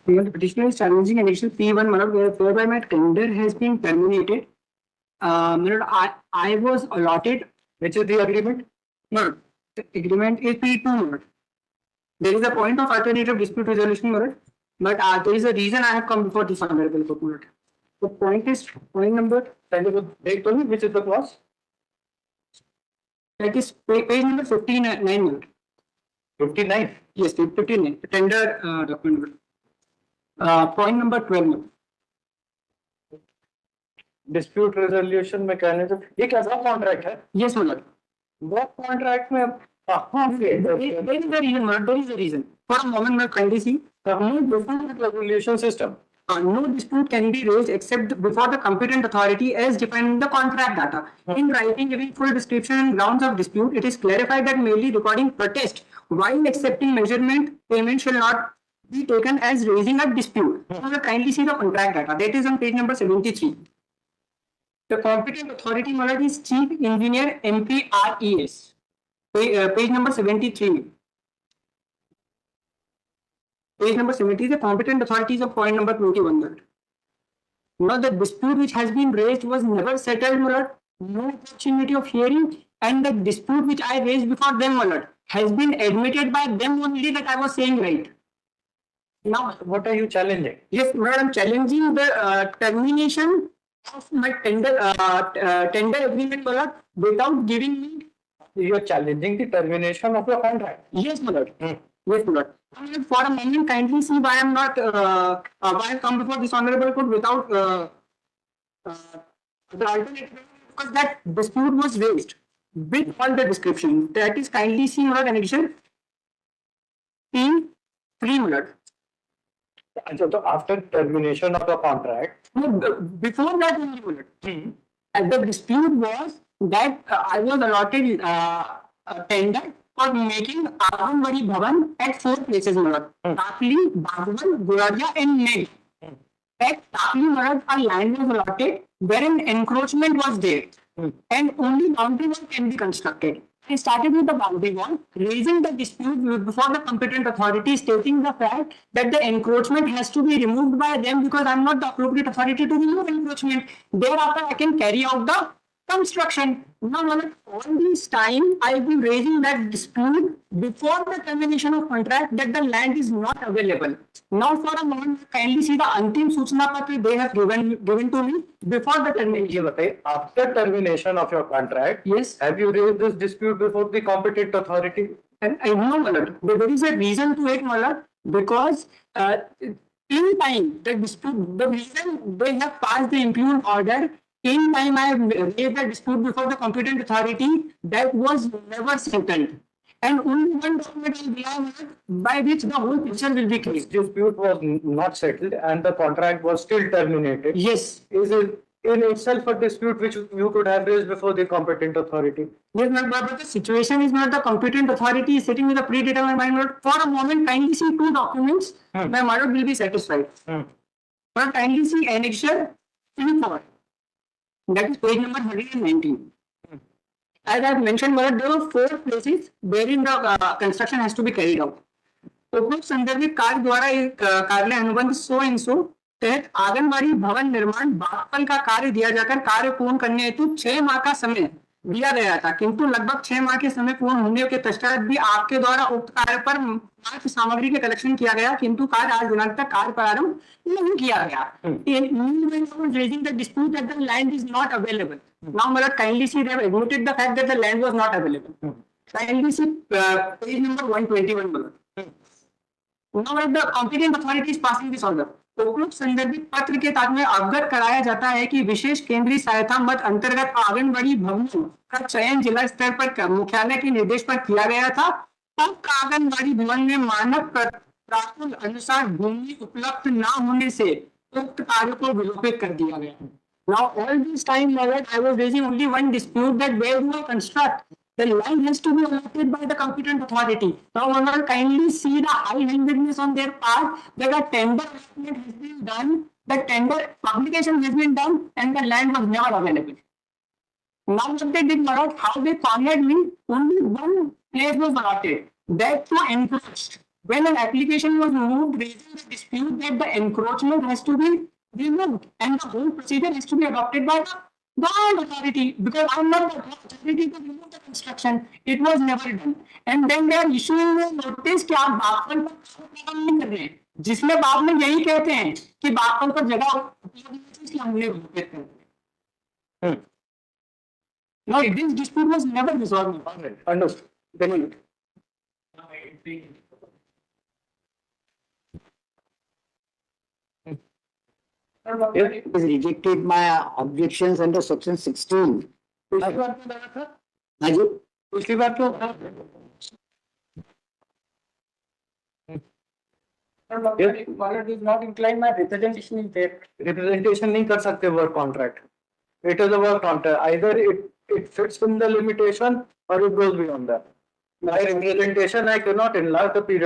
When the petitioner is challenging an action P1, whereby my tender has been terminated. I was allotted. Which is the agreement? No, the agreement is P2. There is a point of alternative dispute resolution, but there is a reason I have come before this honorable court. The point is point number. Which is the clause? That is page number 59. 59? Yes, 59. Tender document. Point number 12. Dispute resolution mechanism. ये कैसा contract है? Yes, Malad. What contract में? There is a reason, Malad. There is a reaन. For a moment, मैं kindly see. No dispute resolution system. No dispute can be raised except before the competent authority as defined in the contract data. In writing, giving full description and grounds of dispute, it is clarified that merely recording protest while accepting measurement payment shall not be taken as raising a dispute. So kindly see the contract data. That is on page number 73. The competent authority Malad is Chief Engineer MPRES. Page number 73. Page number 70 is the competent authorities of point number 21. Now the dispute which has been raised was never settled, Malad. No opportunity of hearing, and the dispute which I raised before them, Malad, has been admitted by them only that I was saying right. Now, what are you challenging? Yes, Malad, I am challenging the termination of my tender agreement, Malad, without giving me. You are challenging the termination of your contract. Yes, Malad. Yes, Malad. For a moment, kindly see why I am not why I come before this honorable court without the alternative, because that dispute was raised with all the description. That is kindly see Malad annexation P3, Malad. So after termination of the contract, before that only, Malad. And the dispute was that I was allotted a tender for making Anganwadi Bhavan at 4 places, Malad. Takli, Bagwan, Goradia and Neg. At Takli, Malad, a land was allotted where an encroachment was there, and only boundary wall can be constructed. I started with the boundary wall, raising the dispute before the competent authority, stating the fact that the encroachment has to be removed by them because I am not the appropriate authority to remove encroachment. Thereafter, I can carry out the construction. Now, all this time, I have been raising that dispute before the termination of contract that the land is not available. Now, for a moment, kindly see the Antim Suchna Patra they have given to me before the termination. After termination of your contract, yes, have you raised this dispute before the competent authority? And I know, Malad, there is a reason to it, Malad, because in time, the dispute, the reason they have passed the impugned order, in time I have raised the dispute before the competent authority that was never settled. And only one document will be by which the whole picture will be clear. This dispute was not settled and the contract was still terminated. Yes. Is it in itself a dispute which you could have raised before the competent authority? Yes, but the situation is not the competent authority is sitting with a predetermined mind. For a moment, kindly see 2 documents. My mother will be satisfied. But kindly see annexure P4. That is page number 119. As I have mentioned, there were 4 places wherein the construction has to be carried out. उपरोक्त संदर्भित कार्य द्वारा एक कार्य अनुबंध सो इन सो तहत आंगनबाड़ी भवन निर्माण बागपल का कार्य दिया जाकर कार्य पूर्ण करने हेतु 6 माह का समय दिया गया था, किंतु लगभग 6 माह के समय पूर्ण होने के पश्चात भी आपके द्वारा उक्त कार्य पर मात्र सामग्री के कलेक्शन किया गया, किंतु कार्य आज दिनांक तक कार्य प्रारंभ नहीं किया गया. Raising the dispute that the land is not available. Now, Malad, kindly see they have admitted the fact that the land was not available. Kindly see page number 121, Malad. Now, the competent authority is passing this order. उपरोक्त संदर्भित पत्र के तहत में अवगत कराया जाता है कि विशेष केंद्रीय सहायता मद अंतर्गत आंगनबाड़ी भवनों का चयन जिला स्तर पर मुख्यालय के निर्देश पर किया गया था. तब आंगनबाड़ी भवन में मानक प्रारूप अनुसार भूमि उपलब्ध न होने से उक्त कार्य को विलोपित कर दिया गया. Now all this time, I was raising only one dispute that where do I construct? The land has to be allotted by the competent authority. Now, kindly see the high-handedness on their part that a tender allotment has been done, the tender publication has been done, and the land was never available. Now, what they did not, how they cornered me, only one place was allotted. That too encroached. when an application was moved, raising the dispute that the encroachment has to be removed and the whole procedure has to be adopted by the government authority, because I'm not the authority to remove the construction. It was never done. And then they are issuing a notice कि आप बागपन पर काम नहीं कर रहे हैं, जिसमें बाद में यही कहते हैं कि बागपन पर जगह उपलब्ध नहीं थी, इसलिए हमने रोक दिया। No, this dispute was never resolved. Understood. Then It is rejected my objections under section 16. पिछली बार क्यों लगा था? हाँ जी, पिछली बार क्यों? Wallet is not inclined. My representation is there. Representation नहीं कर सकते work contract. It is a work contract. Either it fits in the limitation or it goes beyond that. My representation, I cannot enlarge the period.